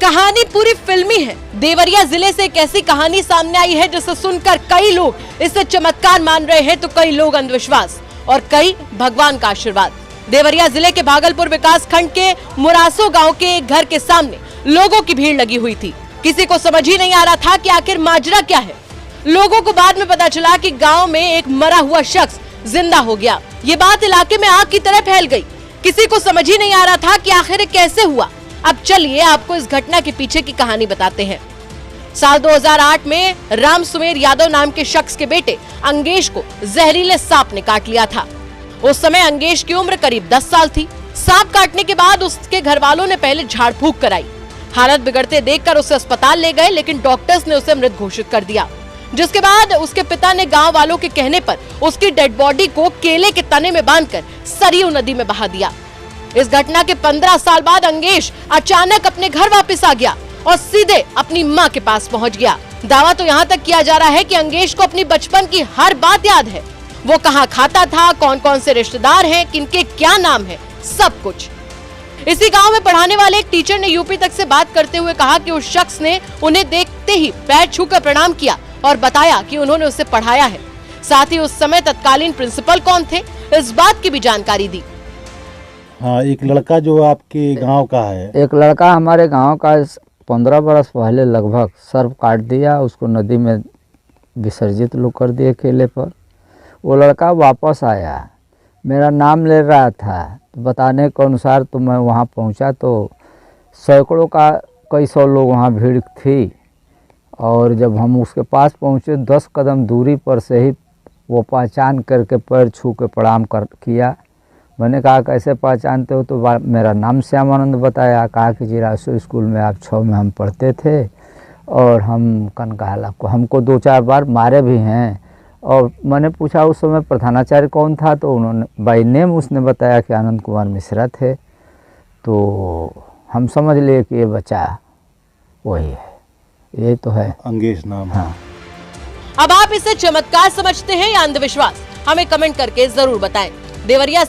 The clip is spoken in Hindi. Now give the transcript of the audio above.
कहानी पूरी फिल्मी है। देवरिया जिले से एक ऐसी कहानी सामने आई है जिसे सुनकर कई लोग इसे चमत्कार मान रहे हैं तो कई लोग अंधविश्वास और कई भगवान का आशीर्वाद। देवरिया जिले के भागलपुर विकास खंड के मुरासो गांव के एक घर के सामने लोगों की भीड़ लगी हुई थी। किसी को समझ ही नहीं आ रहा था कि आखिर माजरा क्या है। लोगों को बाद में पता चला कि गांव में एक मरा हुआ शख्स जिंदा हो गया। ये बात इलाके में आग की तरह फैल गई। किसी को समझ ही नहीं आ रहा था कि आखिर ये कैसे हुआ। अब चलिए आपको इस घटना के पीछे की कहानी बताते हैं। साल 2008 में राम सुमेर यादव नाम के शख्स के बेटे अंगेश को जहरीले सांप ने काट लिया था। उस समय अंगेश की उम्र करीब 10 साल थी। सांप काटने के बाद उसके घर वालों ने पहले झाड़ फूंक कराई। हालत बिगड़ते देखकर उसे अस्पताल ले गए, लेकिन डॉक्टर्स ने उसे मृत घोषित कर दिया। जिसके बाद उसके पिता ने गांव वालों के कहने पर उसकी डेड बॉडी को केले के तने में बांधकर सरयू नदी में बहा दिया। इस घटना के 15 साल बाद अंगेश अचानक अपने घर वापस आ गया और सीधे अपनी मां के पास पहुंच गया। दावा तो यहां तक किया जा रहा है कि अंगेश को अपनी बचपन की हर बात याद है। वो कहां खाता था, कौन कौन से रिश्तेदार हैं, किनके क्या नाम है, सब कुछ। इसी गांव में पढ़ाने वाले एक टीचर ने यूपी तक से बात करते हुए कहा कि उस शख्स ने उन्हें देखते ही पैर छूकर प्रणाम किया और बताया कि उन्होंने उसे पढ़ाया है। साथ ही उस समय तत्कालीन प्रिंसिपल कौन थे, इस बात की भी जानकारी दी। हाँ, एक लड़का जो आपके गांव का है, एक लड़का हमारे गांव का 15 बरस पहले लगभग सर्प काट दिया, उसको नदी में विसर्जित लोग कर दिए केले पर। वो लड़का वापस आया, मेरा नाम ले रहा था, तो बताने के अनुसार तो मैं वहाँ पहुँचा तो सैकड़ों का कई सौ लोग वहाँ भीड़ थी। और जब हम उसके पास पहुँचे 10 कदम दूरी पर से ही वो पहचान करके पैर छू के प्रणाम किया। मैंने कहा कैसे पहचानते हो, तो मेरा नाम श्यामानंद बताया। कहा कि जिरासो स्कूल में आप 6 में हम पढ़ते थे और हम कनकाला को हमको 2-4 बार मारे भी हैं। और मैंने पूछा उस समय प्रधानाचार्य कौन था, तो उन्होंने बाई नेम उसने बताया कि आनंद कुमार मिश्रा थे। तो हम समझ लिए कि ये बच्चा वही है, ये तो है अंगेश नाम। हाँ। अब आप इसे चमत्कार समझते हैं या अंधविश्वास, हमें कमेंट करके जरूर बताएं। देवरिया